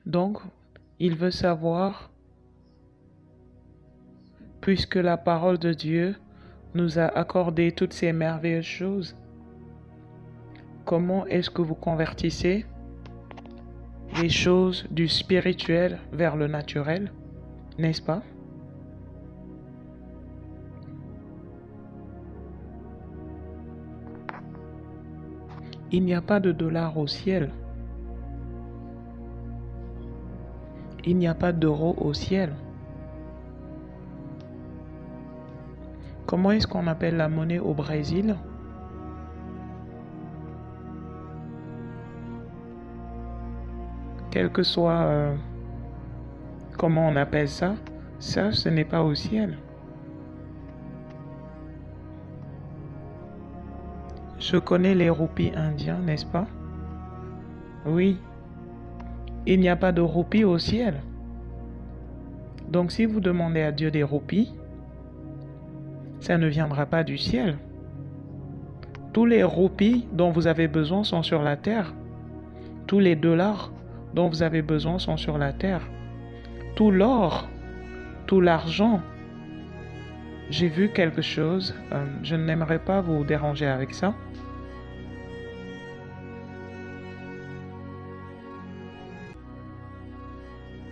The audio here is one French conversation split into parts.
Donc, il veut savoir, puisque la parole de Dieu nous a accordé toutes ces merveilleuses choses, comment est-ce que vous convertissez les choses du spirituel vers le naturel, n'est-ce pas? Il n'y a pas de dollar au ciel. Il n'y a pas d'euros au ciel. Comment est-ce qu'on appelle la monnaie au Brésil? Quel que soit comment on appelle ça, ce n'est pas au ciel. Je connais les roupies indiens, n'est-ce pas? Oui, il n'y a pas de roupies au ciel. Donc si vous demandez à Dieu des roupies, ça ne viendra pas du ciel. Tous les roupies dont vous avez besoin sont sur la terre. Tous les dollars dont vous avez besoin sont sur la terre. Tout l'or, tout l'argent. J'ai vu quelque chose, je n'aimerais pas vous déranger avec ça.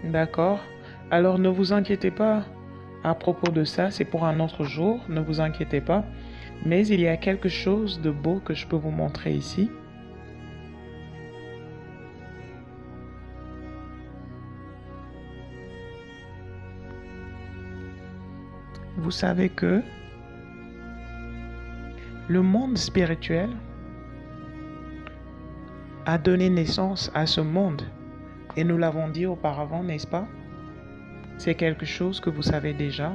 D'accord. Alors ne vous inquiétez pas à propos de ça, c'est pour un autre jour, ne vous inquiétez pas. Mais il y a quelque chose de beau que je peux vous montrer ici. Vous savez que le monde spirituel a donné naissance à ce monde. Et nous l'avons dit auparavant, n'est-ce pas? C'est quelque chose que vous savez déjà.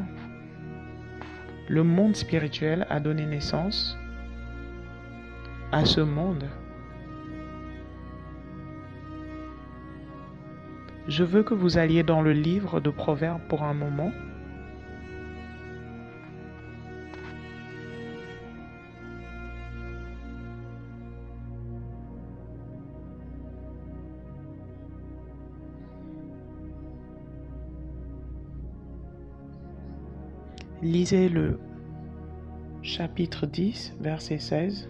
Le monde spirituel a donné naissance à ce monde. Je veux que vous alliez dans le livre de Proverbes pour un moment. Lisez le chapitre 10, verset 16.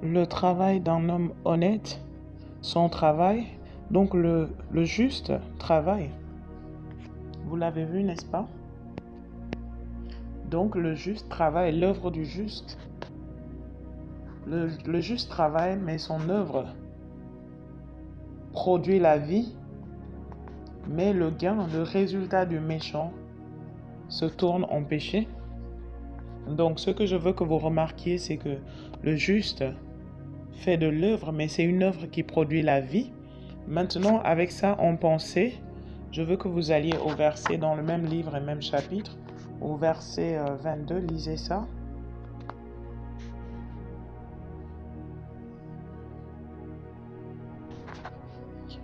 Le travail d'un homme honnête, son travail, donc le juste travail. Vous l'avez vu, n'est-ce pas? Donc le juste travail, l'œuvre du juste. Le juste travail, mais son œuvre produit la vie, mais le gain, le résultat du méchant se tourne en péché. Donc ce que je veux que vous remarquiez, c'est que le juste fait de l'œuvre, mais c'est une œuvre qui produit la vie. Maintenant, avec ça en pensée, je veux que vous alliez au verset dans le même livre et même chapitre, au verset 22, lisez ça.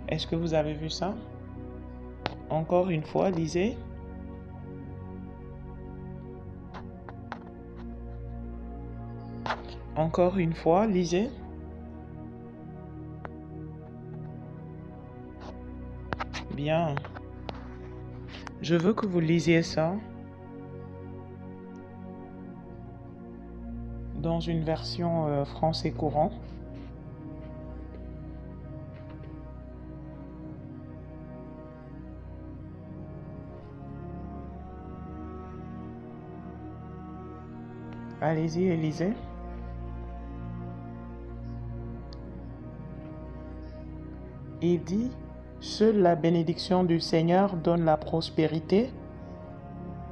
Est-ce que vous avez vu ça? Encore une fois, lisez. Encore une fois, lisez. Bien. Je veux que vous lisiez ça dans une version français courant. Allez-y et lisez. Il dit, seule la bénédiction du Seigneur donne la prospérité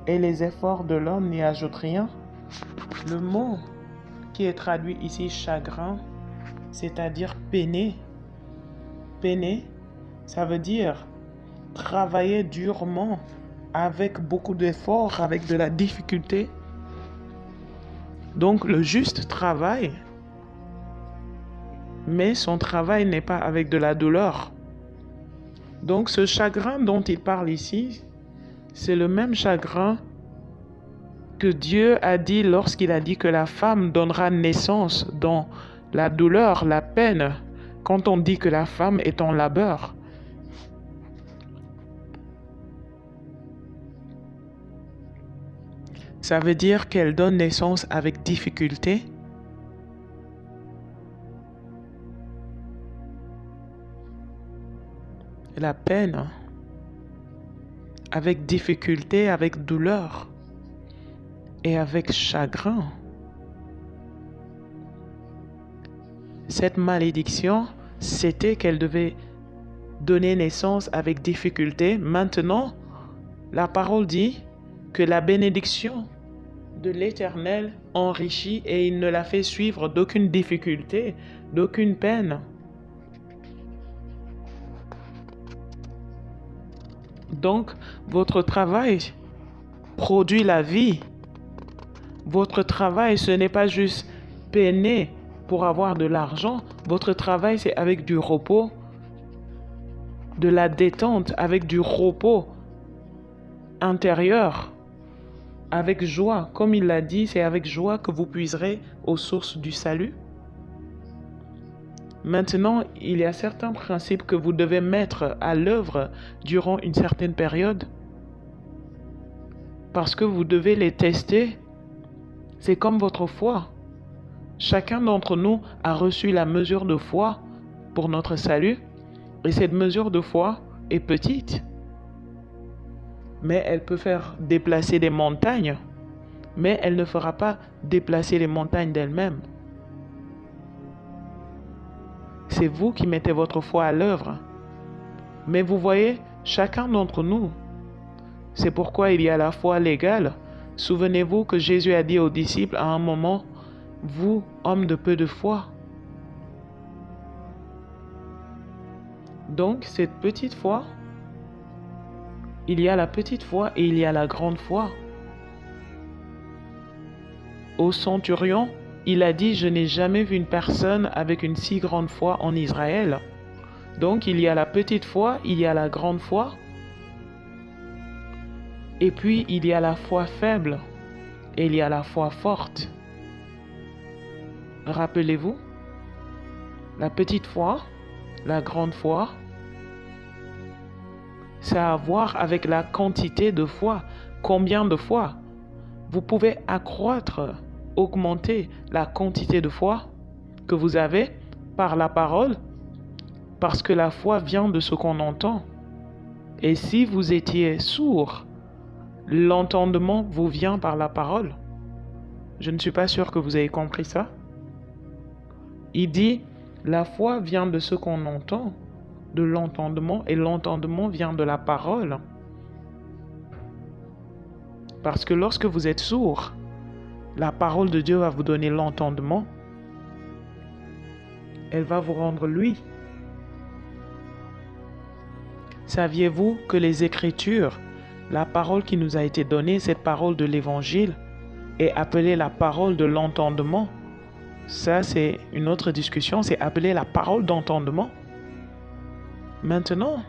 et les efforts de l'homme n'y ajoutent rien. Le mot qui est traduit ici chagrin, c'est-à-dire peiner. Peiner, ça veut dire travailler durement, avec beaucoup d'efforts, avec de la difficulté. Donc le juste travail, mais son travail n'est pas avec de la douleur. Donc ce chagrin dont il parle ici, c'est le même chagrin que Dieu a dit lorsqu'il a dit que la femme donnera naissance dans la douleur, la peine, quand on dit que la femme est en labeur. Ça veut dire qu'elle donne naissance avec difficulté. La peine, avec difficulté, avec douleur et avec chagrin. Cette malédiction, c'était qu'elle devait donner naissance avec difficulté. Maintenant, la parole dit que la bénédiction de l'Éternel enrichit et il ne la fait suivre d'aucune difficulté, d'aucune peine. Donc, votre travail produit la vie. Votre travail, ce n'est pas juste peiner pour avoir de l'argent. Votre travail, c'est avec du repos, de la détente, avec du repos intérieur, avec joie. Comme il l'a dit, c'est avec joie que vous puiserez aux sources du salut. Maintenant, il y a certains principes que vous devez mettre à l'œuvre durant une certaine période parce que vous devez les tester. C'est comme votre foi. Chacun d'entre nous a reçu la mesure de foi pour notre salut et cette mesure de foi est petite. Mais elle peut faire déplacer des montagnes, mais elle ne fera pas déplacer les montagnes d'elle-même. C'est vous qui mettez votre foi à l'œuvre. Mais vous voyez, chacun d'entre nous, c'est pourquoi il y a la foi légale. Souvenez-vous que Jésus a dit aux disciples à un moment, « Vous, hommes de peu de foi. » Donc, cette petite foi, il y a la petite foi et il y a la grande foi. Au centurion, il a dit, « Je n'ai jamais vu une personne avec une si grande foi en Israël. » Donc, il y a la petite foi, il y a la grande foi. Et puis, il y a la foi faible et il y a la foi forte. Rappelez-vous, la petite foi, la grande foi, ça a à voir avec la quantité de foi. Combien de foi? Vous pouvez accroître, augmenter la quantité de foi que vous avez par la parole, parce que la foi vient de ce qu'on entend. Et si vous étiez sourd, l'entendement vous vient par la parole. Je ne suis pas sûr que vous avez compris ça. Il dit, la foi vient de ce qu'on entend, de l'entendement, et l'entendement vient de la parole. Parce que lorsque vous êtes sourd, la parole de Dieu va vous donner l'entendement. Elle va vous rendre lui. Saviez-vous que les Écritures, la parole qui nous a été donnée, cette parole de l'Évangile, est appelée la parole de l'entendement? Ça, c'est une autre discussion, c'est appelé la parole d'entendement. Maintenant,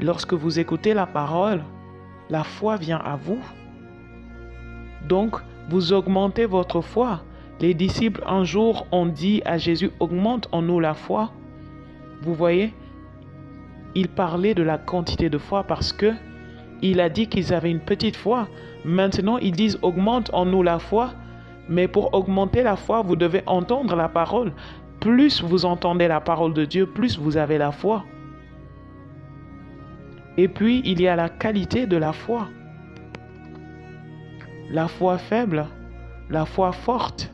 lorsque vous écoutez la parole, la foi vient à vous. Donc, vous augmentez votre foi. Les disciples, un jour, ont dit à Jésus, « Augmente en nous la foi. » Vous voyez, il parlait de la quantité de foi parce que il a dit qu'ils avaient une petite foi. Maintenant, ils disent, « Augmente en nous la foi. » Mais pour augmenter la foi, vous devez entendre la parole. Plus vous entendez la parole de Dieu, plus vous avez la foi. Et puis, il y a la qualité de la foi. La foi faible, la foi forte.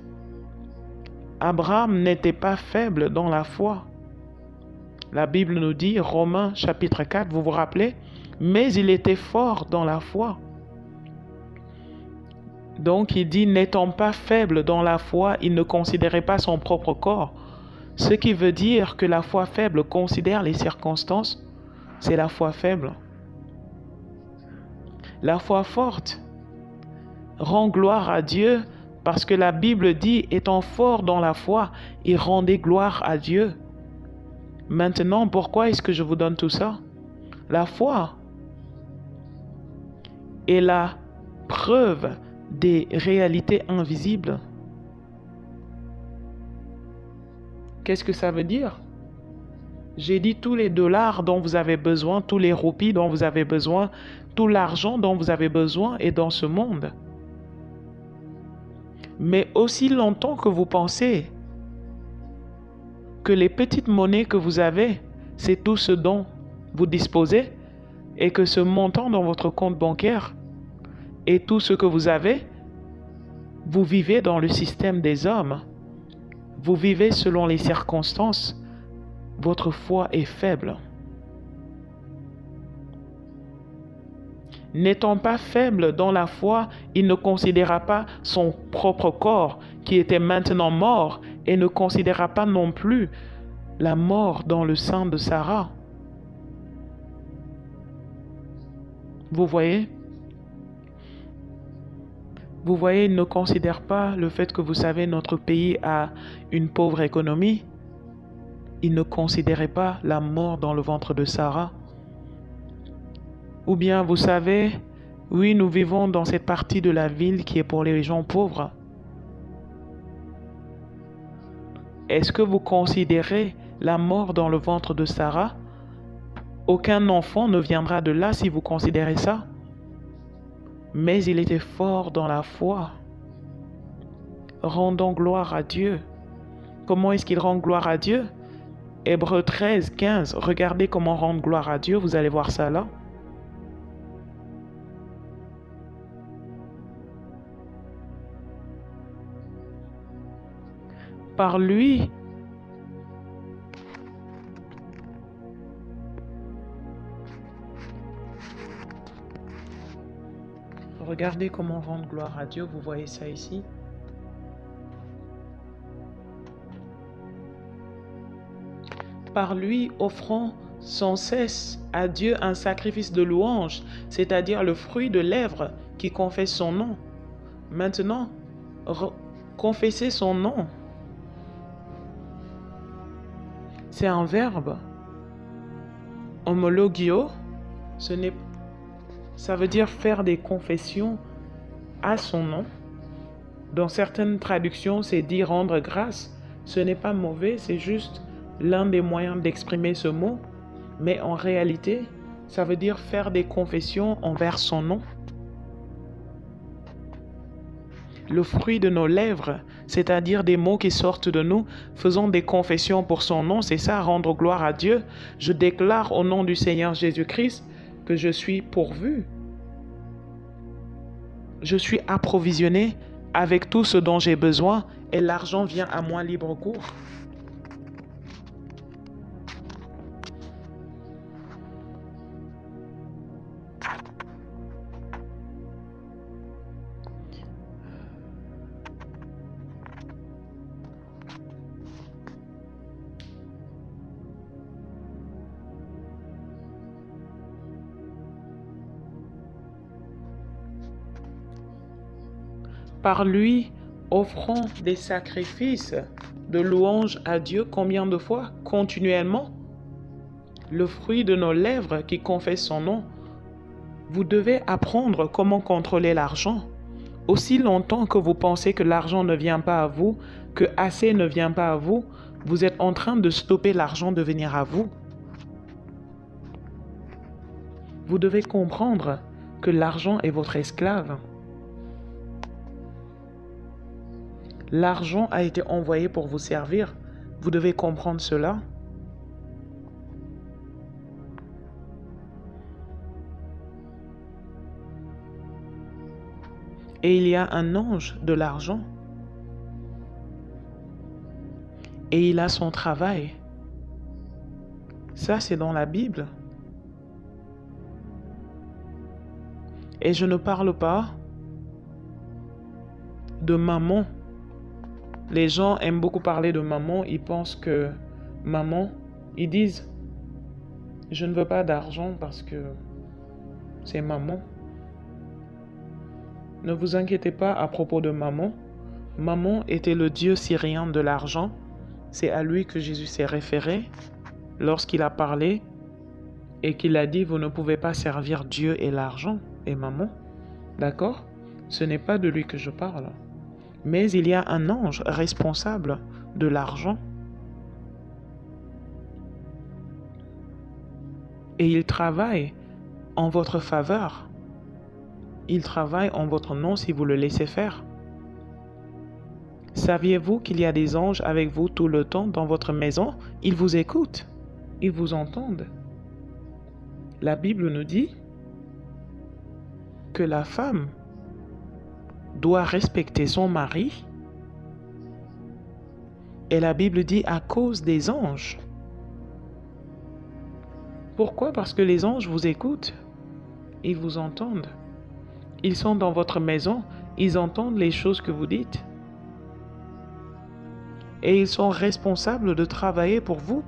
Abraham n'était pas faible dans la foi. La Bible nous dit, Romains chapitre 4, vous vous rappelez? Mais il était fort dans la foi. Donc il dit, n'étant pas faible dans la foi, il ne considérait pas son propre corps. Ce qui veut dire que la foi faible considère les circonstances, c'est la foi faible. La foi forte rend gloire à Dieu parce que la Bible dit, étant fort dans la foi, il rendait gloire à Dieu. Maintenant, pourquoi est-ce que je vous donne tout ça? La foi est la preuve des réalités invisibles. Qu'est-ce que ça veut dire? J'ai dit tous les dollars dont vous avez besoin, tous les roupies dont vous avez besoin, tout l'argent dont vous avez besoin est dans ce monde. Mais aussi longtemps que vous pensez que les petites monnaies que vous avez, c'est tout ce dont vous disposez, et que ce montant dans votre compte bancaire est tout ce que vous avez, vous vivez dans le système des hommes. Vous vivez selon les circonstances. Votre foi est faible. N'étant pas faible dans la foi, il ne considéra pas son propre corps qui était maintenant mort et ne considéra pas non plus la mort dans le sein de Sarah. Vous voyez? Vous voyez, il ne considère pas le fait que vous savez notre pays a une pauvre économie. Il ne considérait pas la mort dans le ventre de Sarah. Ou bien, vous savez, oui, nous vivons dans cette partie de la ville qui est pour les gens pauvres. Est-ce que vous considérez la mort dans le ventre de Sarah? Aucun enfant ne viendra de là si vous considérez ça. Mais il était fort dans la foi. Rendons gloire à Dieu. Comment est-ce qu'il rend gloire à Dieu? Hébreux 13, 15. Regardez comment rendre gloire à Dieu. Vous allez voir ça là. Par lui, regardez comment rendre gloire à Dieu. Vous voyez ça ici. Par lui, offrant sans cesse à Dieu un sacrifice de louange, c'est-à-dire le fruit de lèvres qui confesse son nom. Maintenant, confessez son nom. C'est un verbe. Homologio, ça veut dire faire des confessions à son nom. Dans certaines traductions, c'est dire rendre grâce. Ce n'est pas mauvais, c'est juste l'un des moyens d'exprimer ce mot. Mais en réalité, ça veut dire faire des confessions envers son nom. Le fruit de nos lèvres, c'est-à-dire des mots qui sortent de nous, faisons des confessions pour son nom, c'est ça, rendre gloire à Dieu. Je déclare au nom du Seigneur Jésus-Christ que je suis pourvu. Je suis approvisionné avec tout ce dont j'ai besoin et l'argent vient à moi libre cours. Par lui, offrons des sacrifices de louange à Dieu combien de fois? Continuellement. Le fruit de nos lèvres qui confesse son nom. Vous devez apprendre comment contrôler l'argent. Aussi longtemps que vous pensez que l'argent ne vient pas à vous, que assez ne vient pas à vous, vous êtes en train de stopper l'argent de venir à vous. Vous devez comprendre que l'argent est votre esclave. L'argent a été envoyé pour vous servir. Vous devez comprendre cela. Et il y a un ange de l'argent. Et il a son travail. Ça, c'est dans la Bible. Et je ne parle pas de maman. Les gens aiment beaucoup parler de maman. Ils pensent que maman, ils disent, je ne veux pas d'argent parce que c'est maman. Ne vous inquiétez pas à propos de maman. Maman était le dieu syrien de l'argent. C'est à lui que Jésus s'est référé lorsqu'il a parlé et qu'il a dit, vous ne pouvez pas servir Dieu et l'argent et maman. D'accord? Ce n'est pas de lui que je parle. Mais il y a un ange responsable de l'argent. Et il travaille en votre faveur. Il travaille en votre nom si vous le laissez faire. Saviez-vous qu'il y a des anges avec vous tout le temps dans votre maison? Ils vous écoutent. Ils vous entendent. La Bible nous dit que la femme doit respecter son mari. Et la Bible dit à cause des anges. Pourquoi? Parce que les anges vous écoutent. Ils vous entendent. Ils sont dans votre maison. Ils entendent les choses que vous dites. Et ils sont responsables de travailler pour vous.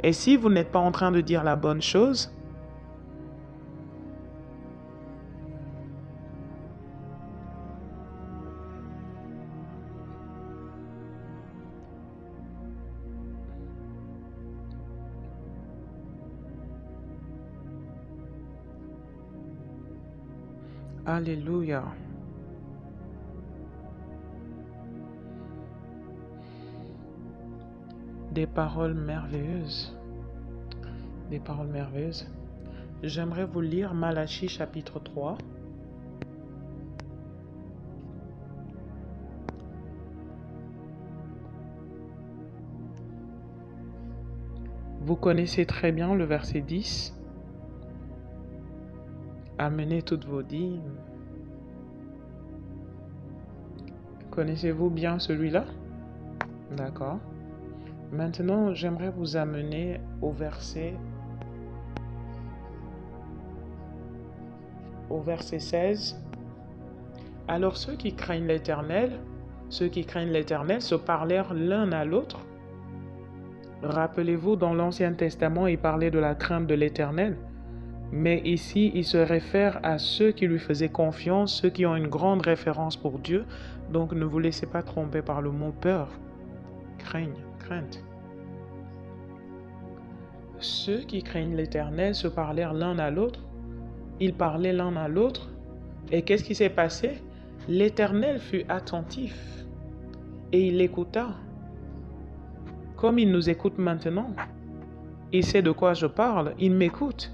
Et si vous n'êtes pas en train de dire la bonne chose, Alléluia. Des paroles merveilleuses. Des paroles merveilleuses. J'aimerais vous lire Malachie chapitre 3. Vous connaissez très bien le verset 10. Amenez toutes vos dîmes. Connaissez-vous bien celui-là? D'accord. Maintenant, j'aimerais vous amener au verset 16. Alors ceux qui craignent l'Éternel se parlèrent l'un à l'autre. Rappelez-vous, dans l'Ancien Testament, il parlait de la crainte de l'Éternel. Mais ici, il se réfère à ceux qui lui faisaient confiance, ceux qui ont une grande référence pour Dieu. Donc ne vous laissez pas tromper par le mot peur. Crainte. Ceux qui craignent l'Éternel se parlèrent l'un à l'autre. Ils parlaient l'un à l'autre. Et qu'est-ce qui s'est passé? L'Éternel fut attentif et il écouta. Comme il nous écoute maintenant. Il sait de quoi je parle. Il m'écoute.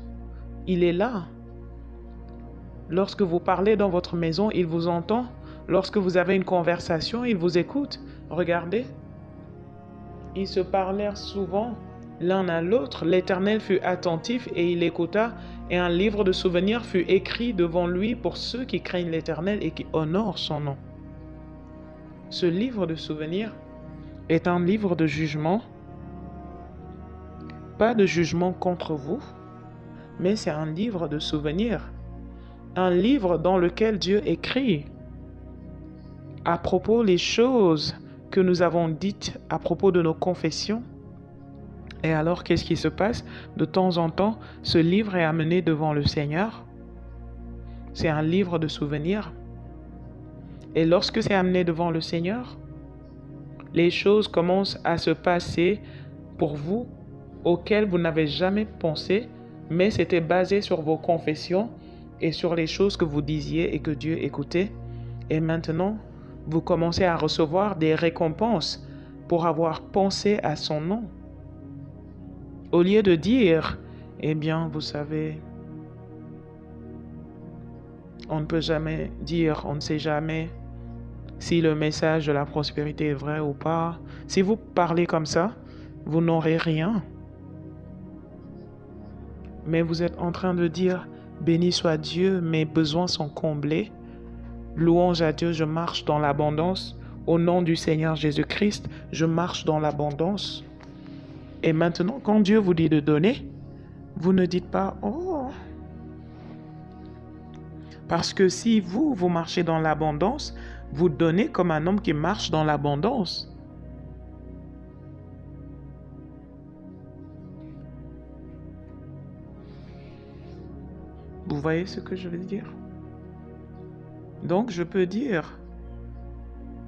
Il est là. Lorsque vous parlez dans votre maison, il vous entend. Lorsque vous avez une conversation, il vous écoute. Regardez. Ils se parlèrent souvent l'un à l'autre. L'Éternel fut attentif et il écouta. Et un livre de souvenirs fut écrit devant lui pour ceux qui craignent l'Éternel et qui honorent son nom. Ce livre de souvenirs est un livre de jugement. Pas de jugement contre vous, mais c'est un livre de souvenirs. Un livre dans lequel Dieu écrit à propos des choses que nous avons dites à propos de nos confessions. Et alors, qu'est-ce qui se passe? De temps en temps, ce livre est amené devant le Seigneur. C'est un livre de souvenirs. Et lorsque c'est amené devant le Seigneur, les choses commencent à se passer pour vous auxquelles vous n'avez jamais pensé, mais c'était basé sur vos confessions et sur les choses que vous disiez et que Dieu écoutait. Et maintenant, vous commencez à recevoir des récompenses pour avoir pensé à son nom. Au lieu de dire, eh bien, vous savez, on ne peut jamais dire, on ne sait jamais si le message de la prospérité est vrai ou pas. Si vous parlez comme ça, vous n'aurez rien. Mais vous êtes en train de dire, béni soit Dieu, mes besoins sont comblés. Louange à Dieu, je marche dans l'abondance. Au nom du Seigneur Jésus-Christ, je marche dans l'abondance. Et maintenant, quand Dieu vous dit de donner, vous ne dites pas, oh, Parce que si vous marchez dans l'abondance, vous donnez comme un homme qui marche dans l'abondance. Vous voyez ce que je veux dire? Donc, je peux dire,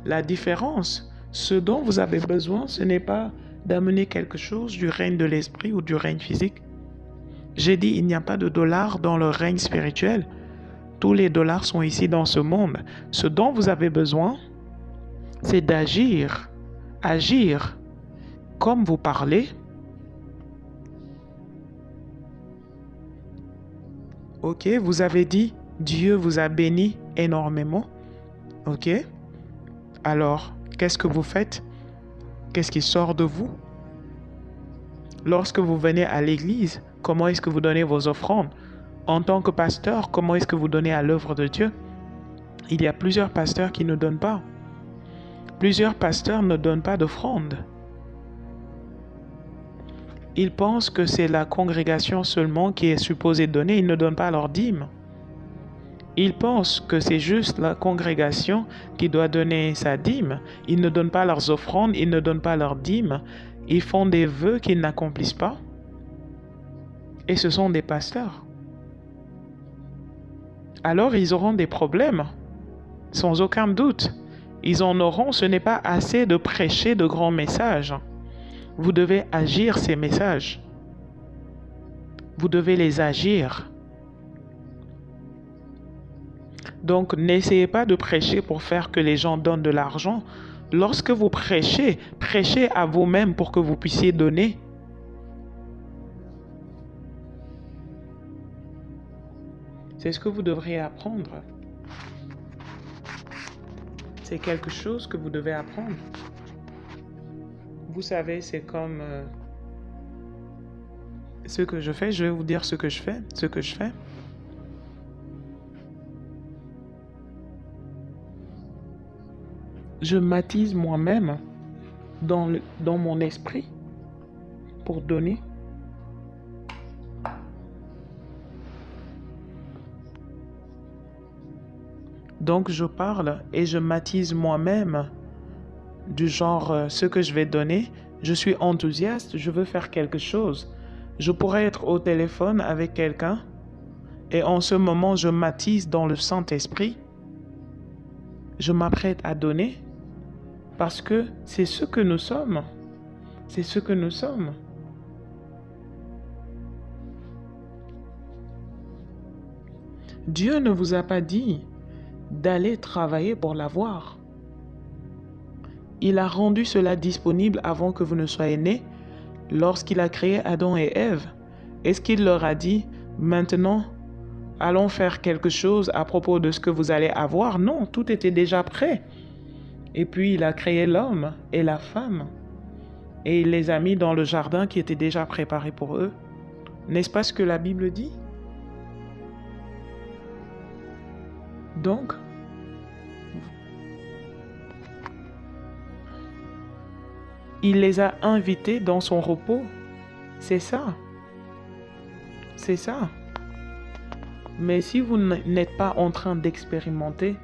la différence, ce dont vous avez besoin, ce n'est pas d'amener quelque chose du règne de l'esprit ou du règne physique. J'ai dit, il n'y a pas de dollars dans le règne spirituel. Tous les dollars sont ici dans ce monde. Ce dont vous avez besoin, c'est d'agir. Agir comme vous parlez. Ok, vous avez dit, Dieu vous a béni énormément. Ok, alors, qu'est-ce que vous faites? Qu'est-ce qui sort de vous? Lorsque vous venez à l'église, comment est-ce que vous donnez vos offrandes? En tant que pasteur, comment est-ce que vous donnez à l'œuvre de Dieu? Il y a plusieurs pasteurs qui ne donnent pas. Plusieurs pasteurs ne donnent pas d'offrande. Ils pensent que c'est la congrégation seulement qui est supposée donner. Ils ne donnent pas leur dîme. Ils pensent que c'est juste la congrégation qui doit donner sa dîme. Ils ne donnent pas leurs offrandes, ils ne donnent pas leur dîme. Ils font des vœux qu'ils n'accomplissent pas. Et ce sont des pasteurs. Alors ils auront des problèmes, sans aucun doute. Ils en auront, ce n'est pas assez de prêcher de grands messages. Vous devez agir ces messages. Vous devez les agir. Donc, n'essayez pas de prêcher pour faire que les gens donnent de l'argent. Lorsque vous prêchez, prêchez à vous-même pour que vous puissiez donner. C'est ce que vous devriez apprendre. C'est quelque chose que vous devez apprendre. Vous savez, c'est comme ce que je fais. Je vais vous dire ce que je fais. Je m'attise moi-même dans mon esprit pour donner. Donc je parle et je m'attise moi-même du genre ce que je vais donner. Je suis enthousiaste, je veux faire quelque chose. Je pourrais être au téléphone avec quelqu'un et en ce moment je m'attise dans le Saint-Esprit. Je m'apprête à donner parce que c'est ce que nous sommes. C'est ce que nous sommes. Dieu ne vous a pas dit d'aller travailler pour l'avoir. Il a rendu cela disponible avant que vous ne soyez nés, lorsqu'il a créé Adam et Ève. Est-ce qu'il leur a dit, maintenant, allons faire quelque chose à propos de ce que vous allez avoir? Non, tout était déjà prêt. Et puis il a créé l'homme et la femme. Et il les a mis dans le jardin qui était déjà préparé pour eux. N'est-ce pas ce que la Bible dit? Donc, il les a invités dans son repos. C'est ça. C'est ça. Mais si vous n'êtes pas en train d'expérimenter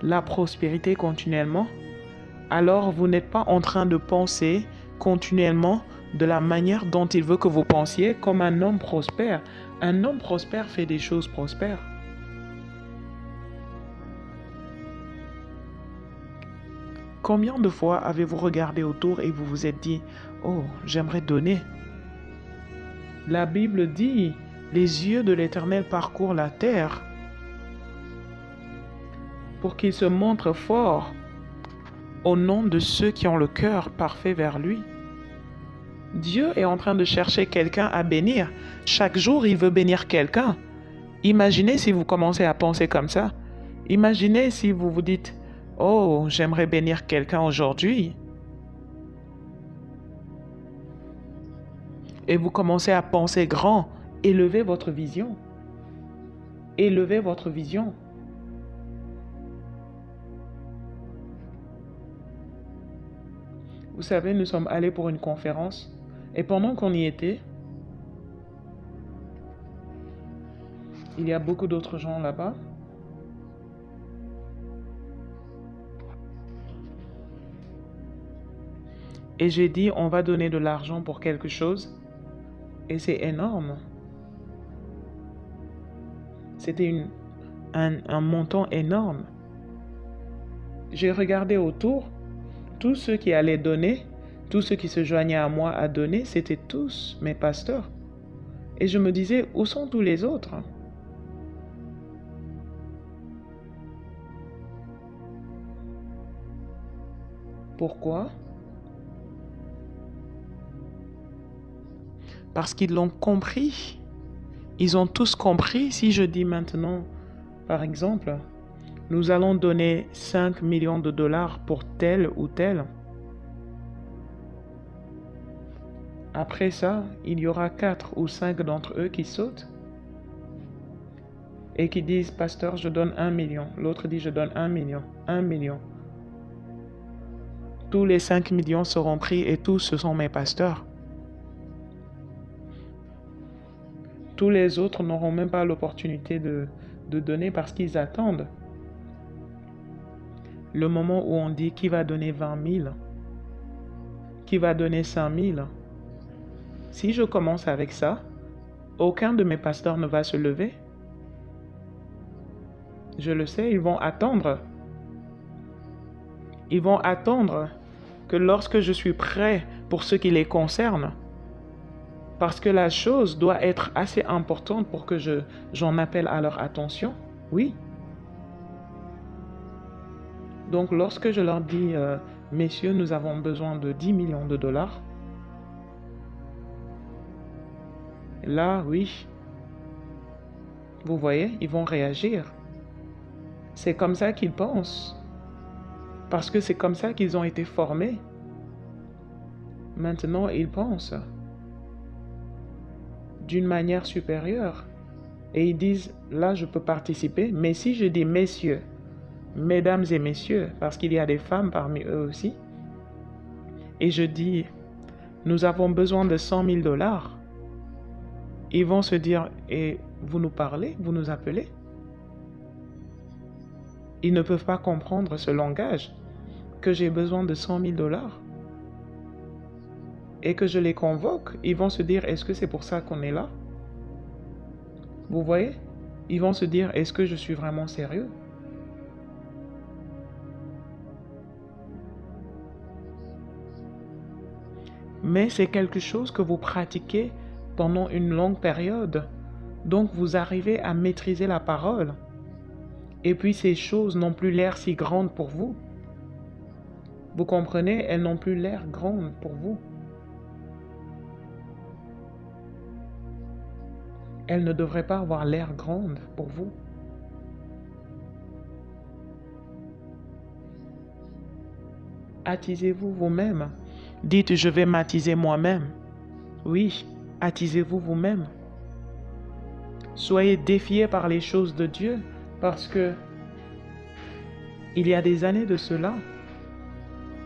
la prospérité continuellement, alors vous n'êtes pas en train de penser continuellement de la manière dont il veut que vous pensiez comme un homme prospère. Un homme prospère fait des choses prospères. Combien de fois avez-vous regardé autour et vous vous êtes dit « Oh, j'aimerais donner ». La Bible dit « Les yeux de l'Éternel parcourent la terre pour qu'il se montre fort au nom de ceux qui ont le cœur parfait vers lui ». Dieu est en train de chercher quelqu'un à bénir. Chaque jour, il veut bénir quelqu'un. Imaginez si vous commencez à penser comme ça. Imaginez si vous vous dites « Oh, j'aimerais bénir quelqu'un aujourd'hui ». Et vous commencez à penser grand. Élevez votre vision. Élevez votre vision. Vous savez, nous sommes allés pour une conférence. Et pendant qu'on y était, il y a beaucoup d'autres gens là-bas. Et j'ai dit, on va donner de l'argent pour quelque chose. Et c'est énorme. C'était un montant énorme. J'ai regardé autour. Tous ceux qui allaient donner, tous ceux qui se joignaient à moi à donner, c'était tous mes pasteurs. Et je me disais, où sont tous les autres? Pourquoi? Parce qu'ils l'ont compris. Ils ont tous compris. Si je dis maintenant, par exemple, nous allons donner 5 millions de dollars pour tel ou tel. Après ça, il y aura 4 ou 5 d'entre eux qui sautent et qui disent, pasteur, je donne 1 million. L'autre dit, je donne 1 million, 1 million. Tous les 5 millions seront pris et tous ce sont mes pasteurs. Tous les autres n'auront même pas l'opportunité de donner parce qu'ils attendent le moment où on dit qui va donner 20 000, qui va donner 5 000. Si je commence avec ça, aucun de mes pasteurs ne va se lever. Je le sais, ils vont attendre. Ils vont attendre que lorsque je suis prêt pour ce qui les concerne, parce que la chose doit être assez importante pour que j'en appelle à leur attention, oui. Donc lorsque je leur dis, messieurs, nous avons besoin de 10 millions de dollars, là, oui, vous voyez, ils vont réagir. C'est comme ça qu'ils pensent, parce que c'est comme ça qu'ils ont été formés. Maintenant, ils pensent d'une manière supérieure. Et ils disent, là, je peux participer. Mais si je dis messieurs, mesdames et messieurs, parce qu'il y a des femmes parmi eux aussi, et je dis, nous avons besoin de 100 000 dollars, ils vont se dire, et vous nous parlez, vous nous appelez? Ils ne peuvent pas comprendre ce langage, que j'ai besoin de 100 000 dollars. Et que je les convoque, ils vont se dire, est-ce que c'est pour ça qu'on est là? Vous voyez? Ils vont se dire, est-ce que je suis vraiment sérieux? Mais c'est quelque chose que vous pratiquez pendant une longue période. Donc vous arrivez à maîtriser la parole. Et puis ces choses n'ont plus l'air si grandes pour vous. Vous comprenez? Elles n'ont plus l'air grandes pour vous. Elles ne devraient pas avoir l'air grandes pour vous. Attisez-vous vous-même. Dites, je vais m'attiser moi-même. Oui, attisez-vous vous-même. Soyez défiés par les choses de Dieu, parce que il y a des années de cela,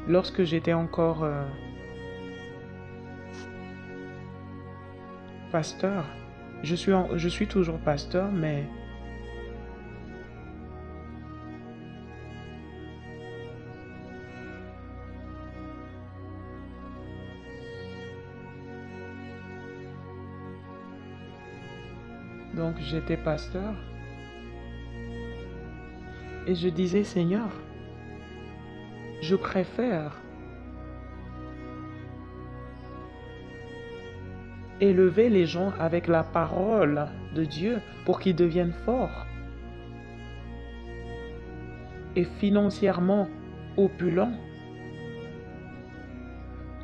lorsque j'étais encore pasteur, je suis toujours pasteur, mais donc j'étais pasteur et je disais, Seigneur, je préfère élever les gens avec la parole de Dieu pour qu'ils deviennent forts et financièrement opulents,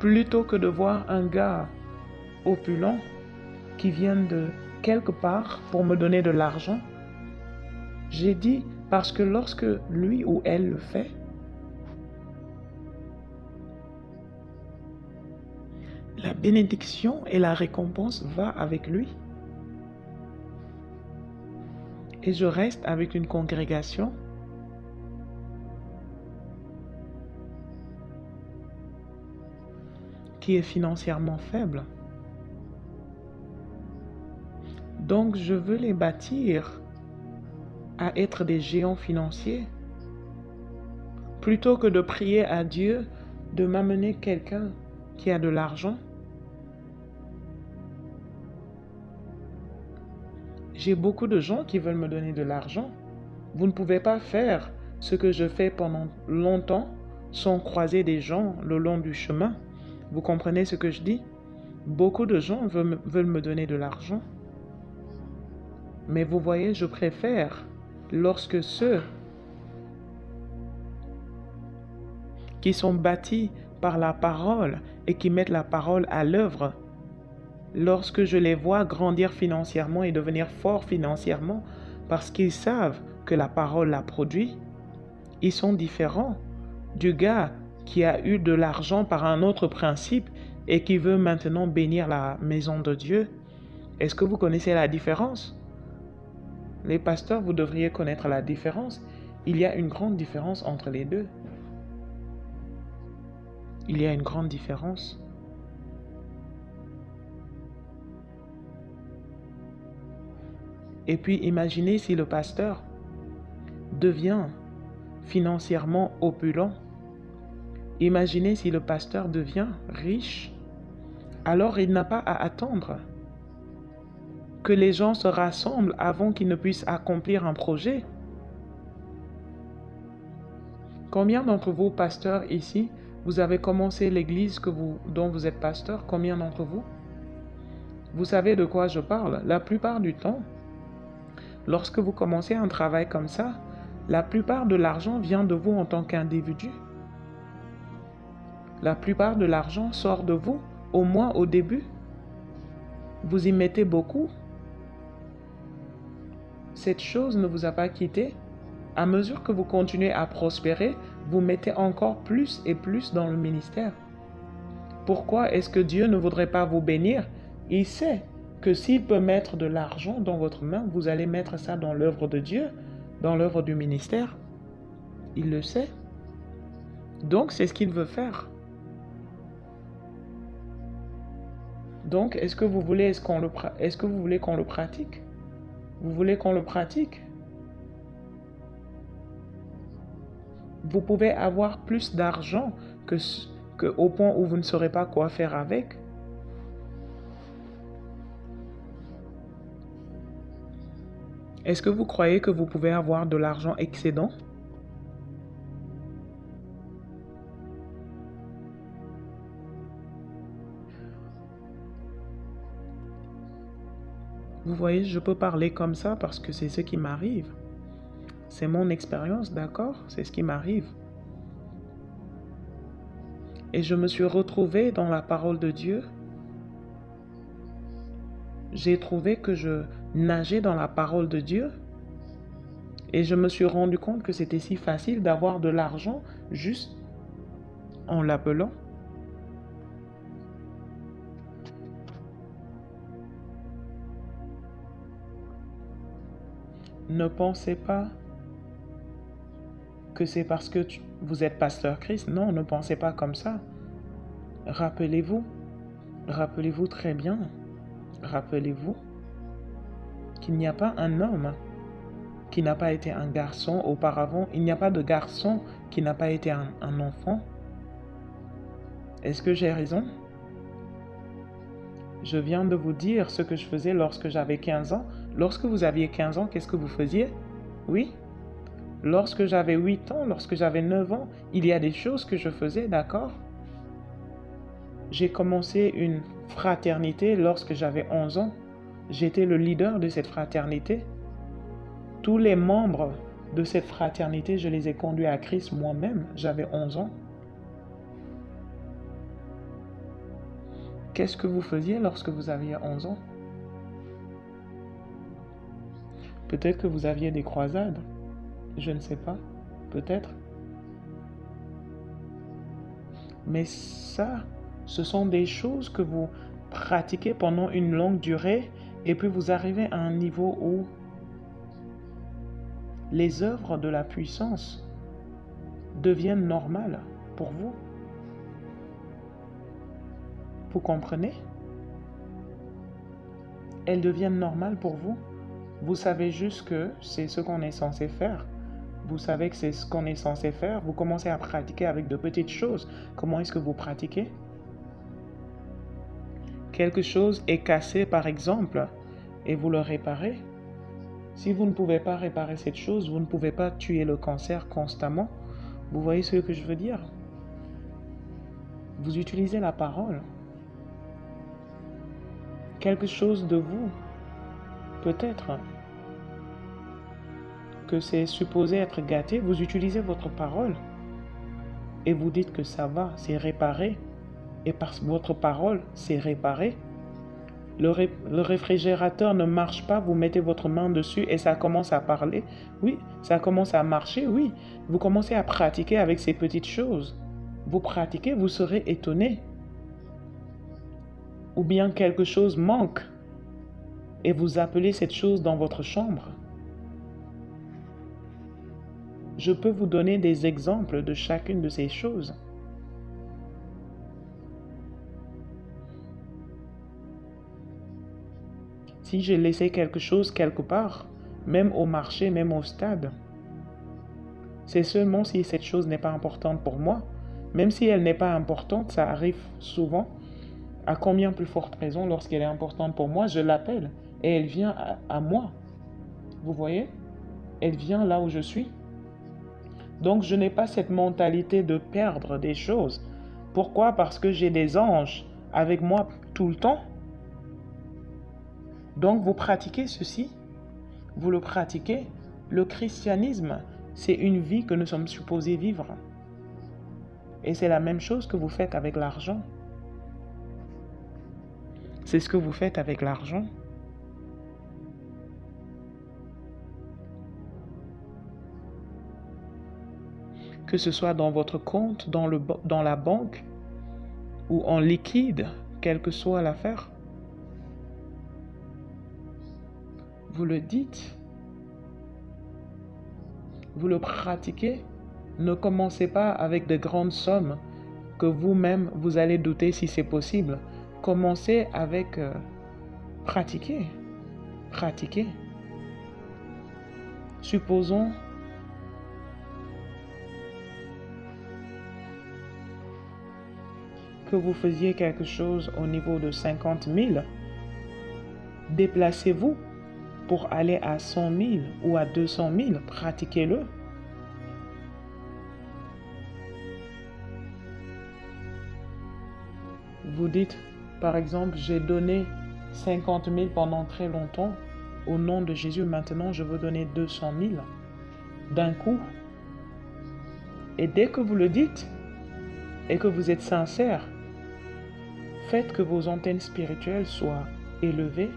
plutôt que de voir un gars opulent qui vient de quelque part pour me donner de l'argent. J'ai dit, parce que lorsque lui ou elle le fait, la bénédiction et la récompense va avec lui. Et je reste avec une congrégation qui est financièrement faible. Donc je veux les bâtir à être des géants financiers, plutôt que de prier à Dieu de m'amener quelqu'un qui a de l'argent? J'ai beaucoup de gens qui veulent me donner de l'argent. Vous ne pouvez pas faire ce que je fais pendant longtemps sans croiser des gens le long du chemin. Vous comprenez ce que je dis? Beaucoup de gens veulent me donner de l'argent. Mais vous voyez, je préfère lorsque ceux qui sont bâtis par la parole et qui mettent la parole à l'œuvre, lorsque je les vois grandir financièrement et devenir forts financièrement parce qu'ils savent que la parole la produit, ils sont différents du gars qui a eu de l'argent par un autre principe et qui veut maintenant bénir la maison de Dieu. Est-ce que vous connaissez la différence? Les pasteurs, vous devriez connaître la différence. Il y a une grande différence entre les deux. Il y a une grande différence. Et puis imaginez si le pasteur devient financièrement opulent. Imaginez si le pasteur devient riche. Alors il n'a pas à attendre que les gens se rassemblent avant qu'ils ne puissent accomplir un projet. Combien d'entre vous, pasteurs ici, vous avez commencé l'église dont vous êtes pasteur? Combien d'entre vous? Vous savez de quoi je parle? La plupart du temps, lorsque vous commencez un travail comme ça, la plupart de l'argent vient de vous en tant qu'individu. La plupart de l'argent sort de vous, au moins au début. Vous y mettez beaucoup. Cette chose ne vous a pas quitté. À mesure que vous continuez à prospérer, vous mettez encore plus et plus dans le ministère. Pourquoi est-ce que Dieu ne voudrait pas vous bénir? Il sait que s'il peut mettre de l'argent dans votre main, vous allez mettre ça dans l'œuvre de Dieu, dans l'œuvre du ministère. Il le sait. Donc, c'est ce qu'il veut faire. Donc, est-ce que vous voulez qu'on le pratique? Vous voulez qu'on le pratique? Vous pouvez avoir plus d'argent au point où vous ne saurez pas quoi faire avec. Est-ce que vous croyez que vous pouvez avoir de l'argent excédent? Vous voyez, je peux parler comme ça parce que c'est ce qui m'arrive. C'est mon expérience, d'accord? C'est ce qui m'arrive. Et je me suis retrouvé dans la parole de Dieu. J'ai trouvé que je nageais dans la parole de Dieu. Et je me suis rendu compte que c'était si facile d'avoir de l'argent juste en l'appelant. Ne pensez pas que c'est parce que vous êtes pasteur Christ. Non, ne pensez pas comme ça. Rappelez-vous très bien, rappelez-vous qu'il n'y a pas un homme qui n'a pas été un garçon auparavant. Il n'y a pas de garçon qui n'a pas été un enfant. Est-ce que j'ai raison? Je viens de vous dire ce que je faisais lorsque j'avais 15 ans. Lorsque vous aviez 15 ans, qu'est-ce que vous faisiez? Oui. Lorsque j'avais 8 ans, lorsque j'avais 9 ans, il y a des choses que je faisais, d'accord? J'ai commencé une fraternité lorsque j'avais 11 ans. J'étais le leader de cette fraternité. Tous les membres de cette fraternité, je les ai conduits à Christ moi-même. J'avais 11 ans. Qu'est-ce que vous faisiez lorsque vous aviez 11 ans? Peut-être que vous aviez des croisades. Je ne sais pas. Peut-être. Mais ça, ce sont des choses que vous pratiquez pendant une longue durée et puis vous arrivez à un niveau où les œuvres de la puissance deviennent normales pour vous. Vous comprenez? Elles deviennent normales pour vous. Vous savez juste que c'est ce qu'on est censé faire. Vous savez que c'est ce qu'on est censé faire. Vous commencez à pratiquer avec de petites choses. Comment est-ce que vous pratiquez? quelque chose est cassé par exemple et vous le réparez. Si vous ne pouvez pas réparer cette chose, vous ne pouvez pas tuer le cancer constamment. Vous voyez ce que je veux dire? Vous utilisez la parole. Quelque chose de vous, peut-être que c'est supposé être gâté, vous utilisez votre parole et vous dites que ça va, c'est réparé. Et par votre parole, c'est réparé. Le réfrigérateur ne marche pas, vous mettez votre main dessus et ça commence à parler. Oui, ça commence à marcher, oui. Vous commencez à pratiquer avec ces petites choses. Vous pratiquez, vous serez étonné. Ou bien quelque chose manque et vous appelez cette chose dans votre chambre. Je peux vous donner des exemples de chacune de ces choses. Si j'ai laissé quelque chose quelque part, même au marché, même au stade, c'est seulement si cette chose n'est pas importante pour moi. Même si elle n'est pas importante, ça arrive souvent. À combien plus forte raison, lorsqu'elle est importante pour moi, je l'appelle et elle vient à moi. Vous voyez? Elle vient là où je suis. Donc je n'ai pas cette mentalité de perdre des choses. Pourquoi? Parce que j'ai des anges avec moi tout le temps. Donc vous pratiquez ceci, vous le pratiquez. Le christianisme, c'est une vie que nous sommes supposés vivre. Et c'est la même chose que vous faites avec l'argent. C'est ce que vous faites avec l'argent. Que ce soit dans votre compte, dans la banque ou en liquide, quelle que soit l'affaire. Vous le dites, vous le pratiquez. Ne commencez pas avec de grandes sommes que vous-même vous allez douter si c'est possible. Commencez avec pratiquer. Pratiquer. Supposons que vous faisiez quelque chose au niveau de 50 000. Déplacez-vous pour aller à 100 000 ou à 200 000. Pratiquez-le. Vous dites, par exemple, j'ai donné 50 000 pendant très longtemps. Au nom de Jésus, maintenant, je veux donner 200 000 d'un coup. Et dès que vous le dites et que vous êtes sincère, faites que vos antennes spirituelles soient élevées.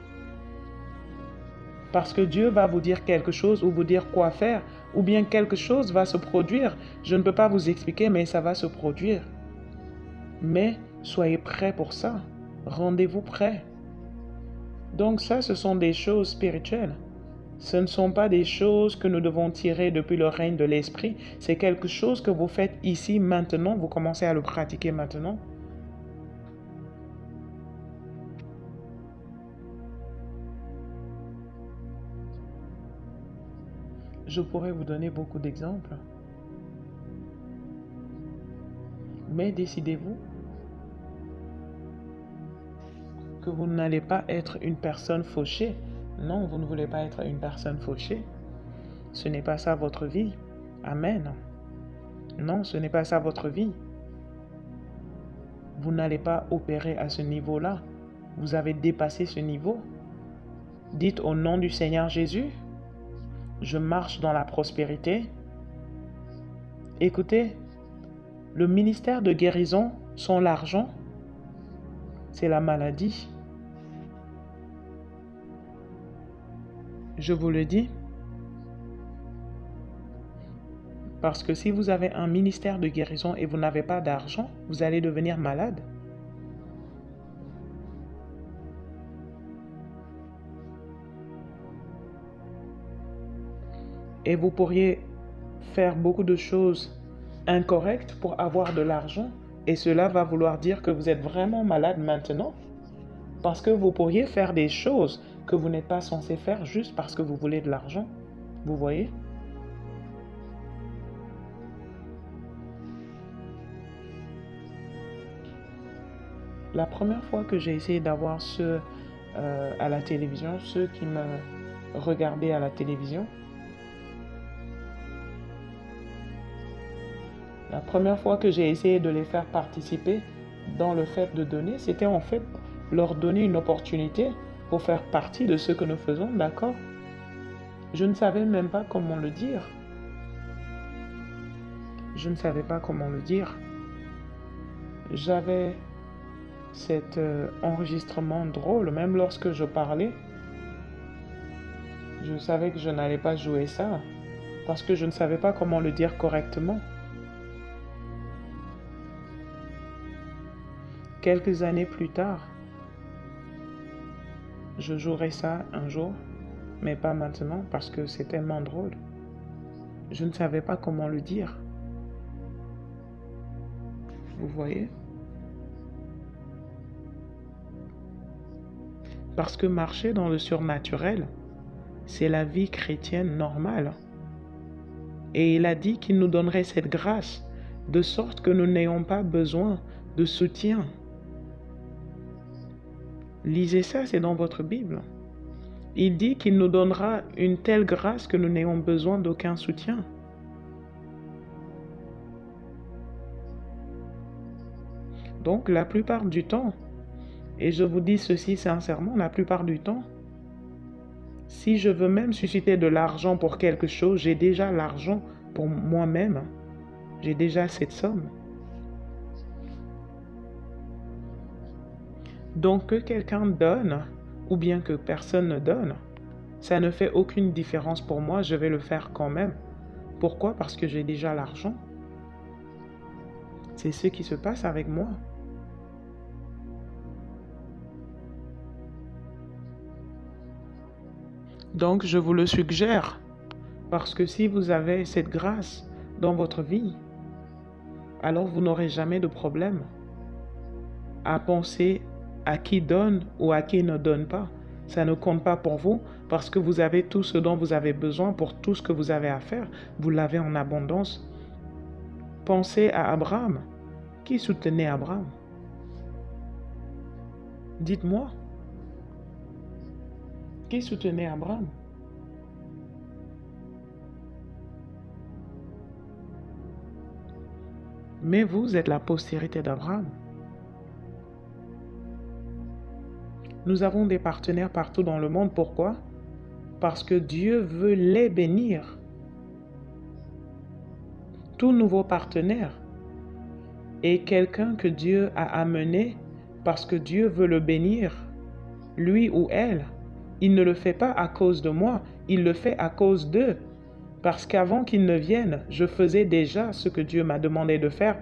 Parce que Dieu va vous dire quelque chose ou vous dire quoi faire, ou bien quelque chose va se produire. Je ne peux pas vous expliquer, mais ça va se produire. Mais soyez prêts pour ça. Rendez-vous prêts. Donc ça, ce sont des choses spirituelles. Ce ne sont pas des choses que nous devons tirer depuis le règne de l'esprit. C'est quelque chose que vous faites ici, maintenant. Vous commencez à le pratiquer maintenant. Je pourrais vous donner beaucoup d'exemples. Mais décidez-vous que vous n'allez pas être une personne fauchée. Non, vous ne voulez pas être une personne fauchée. Ce n'est pas ça votre vie. Amen. Non, ce n'est pas ça votre vie. Vous n'allez pas opérer à ce niveau-là. Vous avez dépassé ce niveau. Dites au nom du Seigneur Jésus, je marche dans la prospérité. Écoutez, le ministère de guérison sans l'argent, c'est la maladie. Je vous le dis. Parce que si vous avez un ministère de guérison et vous n'avez pas d'argent, vous allez devenir malade. Et vous pourriez faire beaucoup de choses incorrectes pour avoir de l'argent. Et cela va vouloir dire que vous êtes vraiment malade maintenant. Parce que vous pourriez faire des choses que vous n'êtes pas censé faire juste parce que vous voulez de l'argent. Vous voyez? La première fois que j'ai essayé d'avoir ceux à la télévision, ceux qui me regardaient à la télévision, la première fois que j'ai essayé de les faire participer dans le fait de donner, c'était en fait leur donner une opportunité pour faire partie de ce que nous faisons, d'accord? Je ne savais même pas comment le dire. Je ne savais pas comment le dire. J'avais cet enregistrement drôle, même lorsque je parlais, je savais que je n'allais pas jouer ça, parce que je ne savais pas comment le dire correctement. Quelques années plus tard, je jouerai ça un jour, mais pas maintenant parce que c'est tellement drôle. Je ne savais pas comment le dire. Vous voyez? Parce que marcher dans le surnaturel, c'est la vie chrétienne normale. Et il a dit qu'il nous donnerait cette grâce, de sorte que nous n'ayons pas besoin de soutien. Lisez ça, c'est dans votre Bible. Il dit qu'il nous donnera une telle grâce que nous n'ayons besoin d'aucun soutien. Donc, la plupart du temps, et je vous dis ceci sincèrement, la plupart du temps, si je veux même susciter de l'argent pour quelque chose, j'ai déjà l'argent pour moi-même. J'ai déjà cette somme. Donc, que quelqu'un donne, ou bien que personne ne donne, ça ne fait aucune différence pour moi, je vais le faire quand même. Pourquoi? Parce que j'ai déjà l'argent. C'est ce qui se passe avec moi. Donc, je vous le suggère, parce que si vous avez cette grâce dans votre vie, alors vous n'aurez jamais de problème à penser à qui donne ou à qui ne donne pas. Ça ne compte pas pour vous parce que vous avez tout ce dont vous avez besoin pour tout ce que vous avez à faire. Vous l'avez en abondance. Pensez à Abraham. Qui soutenait Abraham? Dites-moi. Qui soutenait Abraham? Mais vous êtes la postérité d'Abraham. Nous avons des partenaires partout dans le monde. Pourquoi? Parce que Dieu veut les bénir. Tout nouveau partenaire est quelqu'un que Dieu a amené parce que Dieu veut le bénir, lui ou elle. Il ne le fait pas à cause de moi, il le fait à cause d'eux. Parce qu'avant qu'ils ne viennent, je faisais déjà ce que Dieu m'a demandé de faire.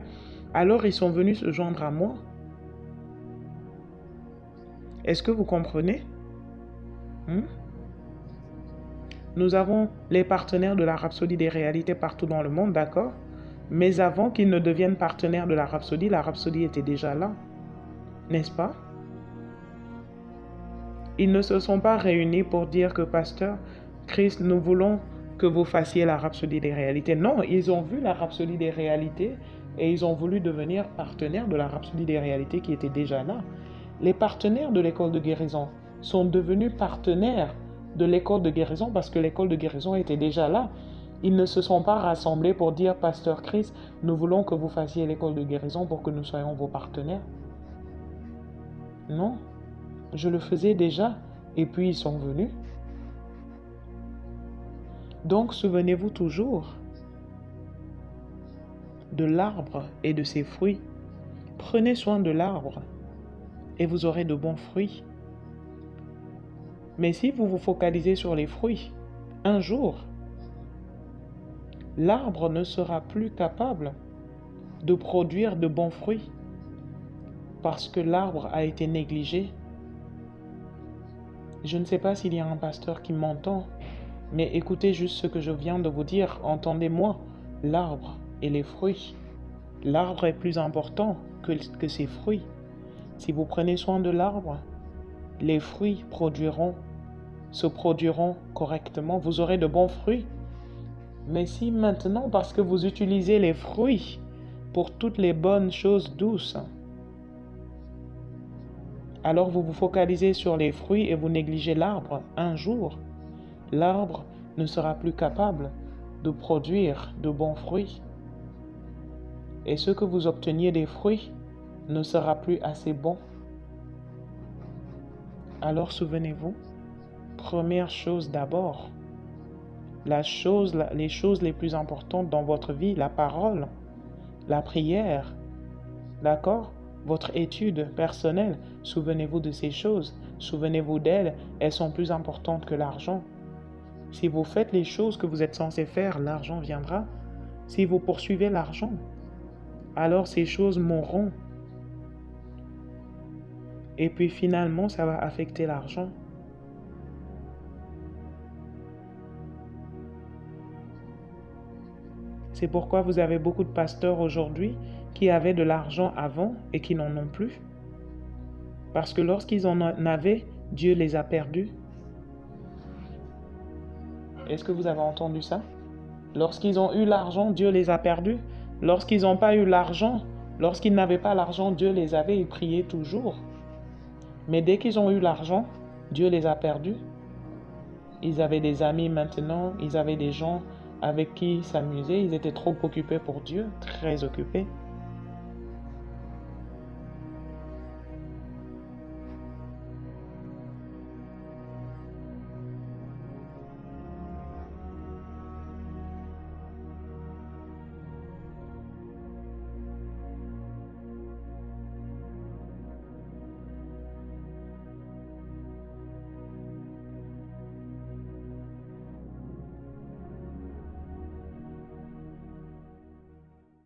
Alors ils sont venus se joindre à moi. Est-ce que vous comprenez? Nous avons les partenaires de la Rhapsodie des réalités partout dans le monde, d'accord? Mais avant qu'ils ne deviennent partenaires de la Rhapsodie était déjà là. N'est-ce pas? Ils ne se sont pas réunis pour dire que, Pasteur Christ, nous voulons que vous fassiez la Rhapsodie des réalités. Non, ils ont vu la Rhapsodie des réalités et ils ont voulu devenir partenaires de la Rhapsodie des réalités qui était déjà là. Les partenaires de l'école de guérison sont devenus partenaires de l'école de guérison parce que l'école de guérison était déjà là. Ils ne se sont pas rassemblés pour dire, Pasteur Christ, nous voulons que vous fassiez l'école de guérison pour que nous soyons vos partenaires. Non, je le faisais déjà et puis ils sont venus. Donc souvenez-vous toujours de l'arbre et de ses fruits. Prenez soin de l'arbre et vous aurez de bons fruits. Mais si vous vous focalisez sur les fruits, un jour, l'arbre ne sera plus capable de produire de bons fruits parce que l'arbre a été négligé. Je ne sais pas s'il y a un pasteur qui m'entend, mais écoutez juste ce que je viens de vous dire. Entendez-moi, l'arbre et les fruits. L'arbre est plus important que ses fruits. Si vous prenez soin de l'arbre, les fruits se produiront correctement. Vous aurez de bons fruits. Mais si maintenant, parce que vous utilisez les fruits pour toutes les bonnes choses douces, Alors vous vous focalisez sur les fruits et vous négligez l'arbre. Un jour, l'arbre ne sera plus capable de produire de bons fruits. Et ce que vous obteniez des fruits ne sera plus assez bon. Alors souvenez-vous, première chose d'abord, les choses les plus importantes dans votre vie, la parole, la prière, d'accord? Votre étude personnelle, souvenez-vous de ces choses, souvenez-vous d'elles, elles sont plus importantes que l'argent. Si vous faites les choses que vous êtes censé faire, l'argent viendra. Si vous poursuivez l'argent, alors ces choses mourront. Et puis finalement, ça va affecter l'argent. C'est pourquoi vous avez beaucoup de pasteurs aujourd'hui qui avaient de l'argent avant et qui n'en ont plus. Parce que lorsqu'ils en avaient, Dieu les a perdus. Est-ce que vous avez entendu ça? Lorsqu'ils ont eu l'argent, Dieu les a perdus. Lorsqu'ils n'ont pas eu l'argent, lorsqu'ils n'avaient pas l'argent, Dieu les avait, ils priaient toujours. Mais dès qu'ils ont eu l'argent, Dieu les a perdus. Ils avaient des amis maintenant, ils avaient des gens avec qui s'amuser, ils étaient trop occupés pour Dieu, très occupés.